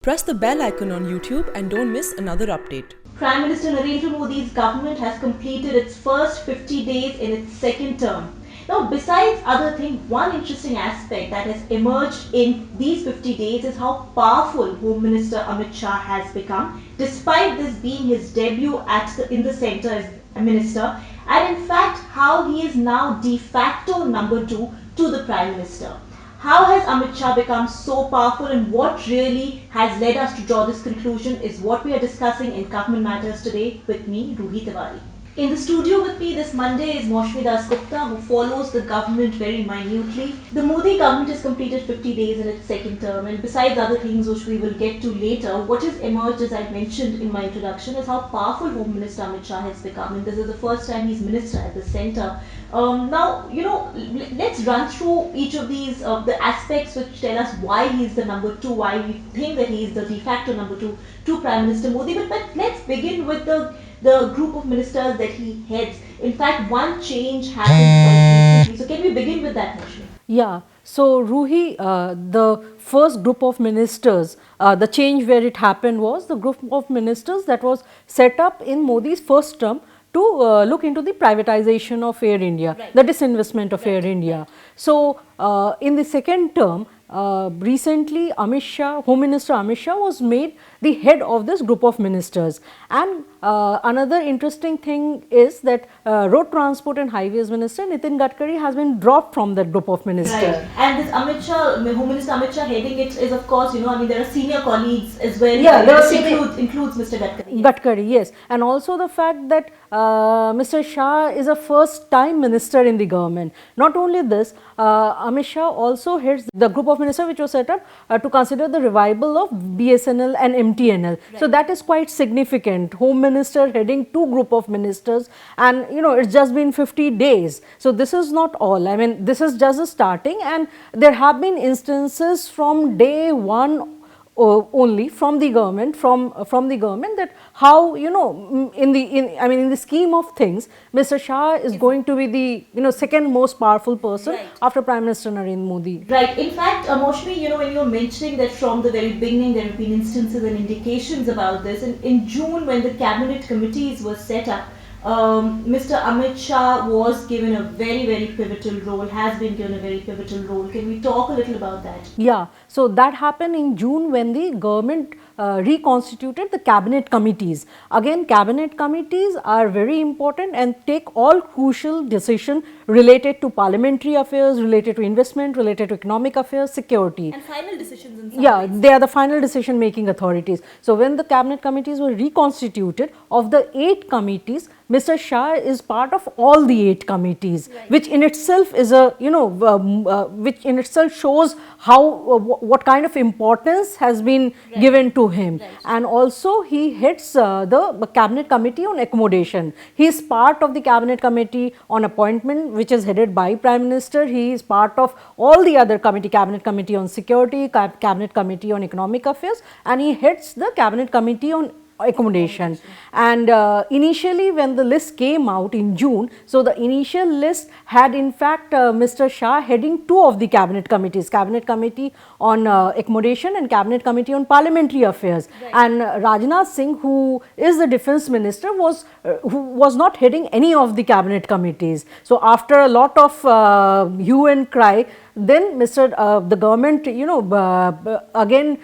Press the bell icon on YouTube and don't miss another update. Prime Minister Narendra Modi's government has completed its first 50 days in its second term. Now, besides other things, one interesting aspect that has emerged in these 50 days is how powerful Home Minister Amit Shah has become, despite this being his debut in the centre as a minister, and in fact how he is now de facto number 2 to the Prime Minister. How has Amit Shah become so powerful, and what really has led us to draw this conclusion is what we are discussing in Government Matters today with me, Ruhi Tiwari. In the studio with me this Monday is Maushmi Gupta, who follows the government very minutely. The Modi government has completed 50 days in its second term, and besides other things which we will get to later, what has emerged, as I mentioned in my introduction, is how powerful Home Minister Amit Shah has become, and this is the first time he's minister at the centre. Let's run through each of these the aspects which tell us why he's the number 2, why we think that he is the de facto number 2 to Prime Minister Modi. But let's begin with the group of ministers that he heads. In fact, one change happened quite recently. So can we begin with that, Moshmi? Yeah, so Ruhi, the first group of ministers, the change where it happened was the group of ministers that was set up in Modi's first term to look into the privatization of Air India, Right. the disinvestment of Air India. So, in the second term, recently Amit Shah, Home Minister Amit Shah was made the head of this group of ministers. And another interesting thing is that Road Transport and Highways Minister Nitin Gadkari has been dropped from that group of ministers. Right. And this Amit Shah, Home Minister Amit Shah heading it is, of course, there are senior colleagues as well. Yeah, there are This includes Mr. Gadkari. Gadkari, yes. And also the fact that Mr. Shah is a first time minister in the government. Not only this, Amit Shah also heads the group of ministers which was set up to consider the revival of BSNL and MTNL. Right. So that is quite significant. Home Minister heading two group of ministers, and it's just been 50 days. So this is not all. I mean, this is just a starting, and there have been instances from day one only from the government, from the government, that how in the scheme of things, Mr. Shah is going to be the second most powerful person, right, after Prime Minister Narendra Modi. Right. In fact, Moshmi, when you're mentioning that from the very beginning there have been instances and indications about this, and in June when the cabinet committees were set up, Mr. Amit Shah was given a very, very pivotal role, has been given a very pivotal role. Can we talk a little about that? Yeah, so that happened in June when the government reconstituted the cabinet committees. Again, cabinet committees are very important and take all crucial decisions related to parliamentary affairs, related to investment, related to economic affairs, security. And final decisions in some ways. They are the final decision making authorities. So when the cabinet committees were reconstituted, of the 8 committees, Mr. Shah is part of all the 8 committees, right, which in itself is a which in itself shows how what kind of importance has been, right, given to him. Right. And also he heads the cabinet committee on accommodation. He is part of the cabinet committee on appointment, which is headed by Prime Minister. He is part of all the other committee, cabinet committee on security, cabinet committee on economic affairs, and he heads the cabinet committee on accommodation. And initially when the list came out in June, so the initial list had in fact Mr. Shah heading 2 of the cabinet committees, cabinet committee on accommodation and cabinet committee on parliamentary affairs. Right. And Rajnath Singh, who is the defense minister, who was not heading any of the cabinet committees. So after a lot of hue and cry, then the government again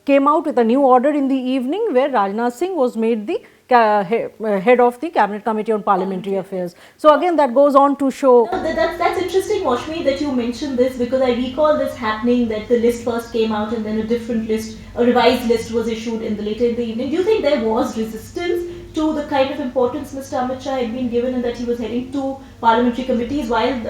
came out with a new order in the evening where Rajnath Singh was made the head of the cabinet committee on parliamentary affairs. So again that goes on to show. No, that's interesting, Moshmi, that you mentioned this, because I recall this happening, that the list first came out and then a different list, a revised list was issued later in the evening. Do you think there was resistance to the kind of importance Mr. Amit Shah had been given, and that he was heading 2 parliamentary committees while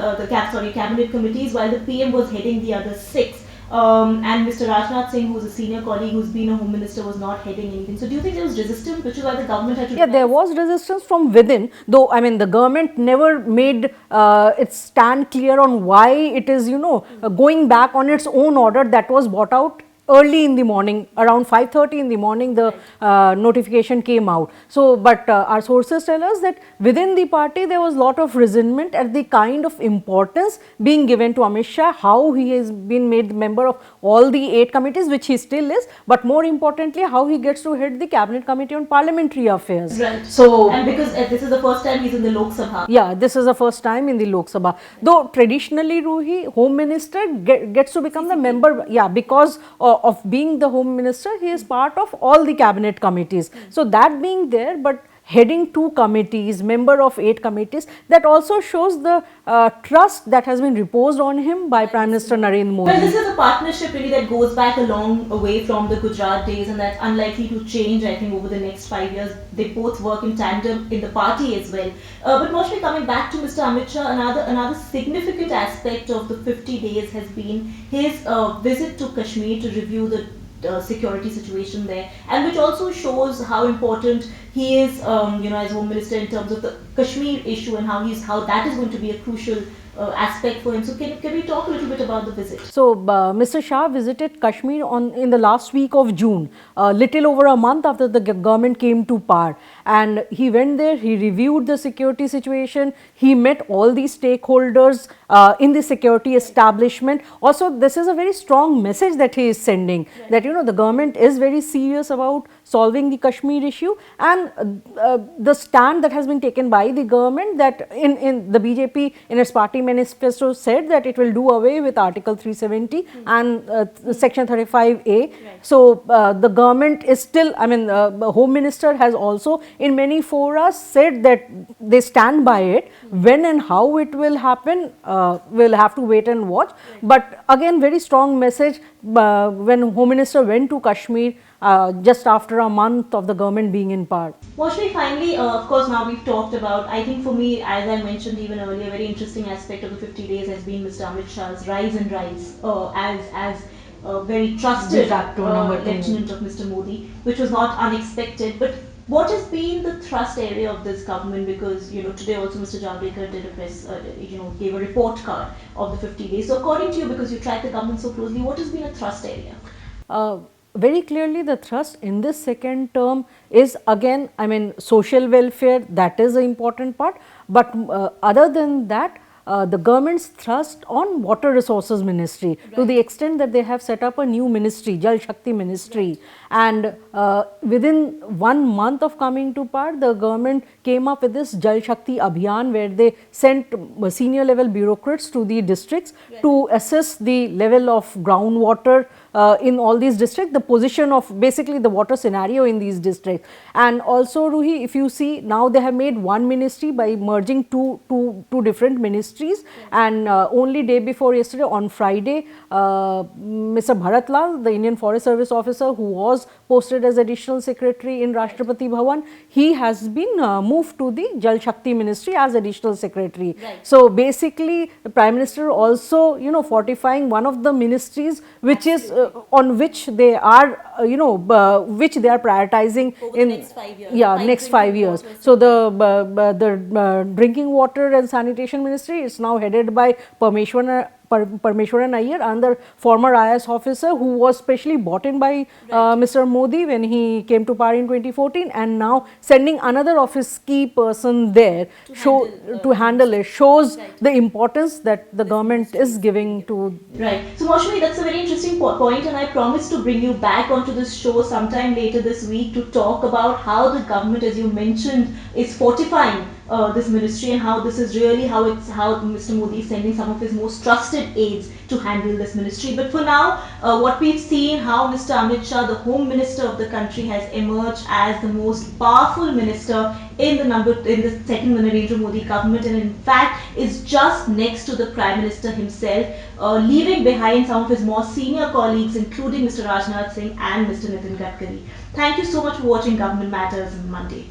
cabinet committees, while the PM was heading the other 6? And Mr. Rajnath Singh, who's a senior colleague, who's been a home minister, was not heading anything. So do you think there was resistance, which is why the government had to... Yeah, there was resistance from within, though I mean the government never made its stand clear on why it is going back on its own order that was brought out early in the morning, around 5:30 in the morning, the notification came out. So, but our sources tell us that within the party there was lot of resentment at the kind of importance being given to Amit Shah, how he has been made member of all the 8 committees, which he still is, but more importantly, how he gets to head the Cabinet Committee on Parliamentary Affairs. Right. So, and because this is the first time he's in the Lok Sabha. yeah, this is the first time in the Lok Sabha. Though traditionally, Ruhi, Home Minister gets to become the member, yeah, because of being the Home Minister, he is part of all the cabinet committees. So that being there, but heading 2 committees, member of 8 committees, that also shows the trust that has been reposed on him by Prime Minister Narendra Modi. Well, this is a partnership really that goes back a long way from the Gujarat days, and that's unlikely to change, I think, over the next 5 years. They both work in tandem in the party as well. But mostly coming back to Mr. Amit Shah, another significant aspect of the 50 days has been his visit to Kashmir to review the security situation there, and which also shows how important he is, as Home Minister in terms of the Kashmir issue and how that is going to be a crucial aspect for him. So can we talk a little bit about the visit? So, Mr. Shah visited Kashmir in the last week of June, little over a month after the government came to power, and he went there, he reviewed the security situation, he met all the stakeholders in the security establishment. Also, this is a very strong message that he is sending, that the government is very serious about solving the Kashmir issue, and the stand that has been taken by the government, that in the BJP in its party manifesto said that it will do away with Article 370 and Section 35A. Right. So, the government is still, the Home Minister has also in many fora said that they stand by it. When and how it will happen, we'll have to wait and watch. Right. But again, very strong message when Home Minister went to Kashmir just after a month of the government being in power. Washmi, finally, of course, now we've talked about, I think for me, as I mentioned even earlier, a very interesting aspect of the 50 days has been Mr. Amit Shah's rise and rise as a very trusted lieutenant of Mr. Modi, which was not unexpected. But what has been the thrust area of this government? Because today also Mr. Javadekar did a press, gave a report card of the 50 days. So according to you, because you track the government so closely, what has been a thrust area? Very clearly, the thrust in this second term is again, social welfare. That is the important part. But other than that, the government's thrust on water resources ministry, right, to the extent that they have set up a new ministry, Jal Shakti ministry, right, and within 1 month of coming to power, the government came up with this Jal Shakti Abhiyan, where they sent senior level bureaucrats to the districts, right, to assess the level of groundwater in all these districts, the position of basically the water scenario in these districts. And also, Ruhi, if you see, now they have made one ministry by merging two different ministries. Yeah. And only day before yesterday, on Friday, Mr. Bharat Lal, the Indian Forest Service officer who was posted as additional secretary in Rashtrapati Bhavan, he has been moved to the Jal Shakti ministry as additional secretary. Right. So basically, the Prime Minister also, fortifying one of the ministries which is on which they are, which they are prioritizing over in the next 5 years. Yeah, next 5 years. So the drinking water and sanitation ministry is now headed by Parmeshwaran Iyer, another former IAS officer who was specially brought in by right, Mr. Modi when he came to power in 2014, and now sending another of his key person there to handle it, shows right, the importance that the government is giving to. Right. So Maushami, that's a very interesting point, and I promise to bring you back onto this show sometime later this week to talk about how the government, as you mentioned, is fortifying this ministry, and how this is really how Mr. Modi is sending some of his most trusted aides to handle this ministry. But for now, what we've seen, how Mr. Amit Shah, the Home Minister of the country, has emerged as the most powerful minister in the second Narendra Modi government, and in fact is just next to the Prime Minister himself, leaving behind some of his more senior colleagues, including Mr. Rajnath Singh and Mr. Nitin Gadkari. Thank you so much for watching Government Matters on Monday.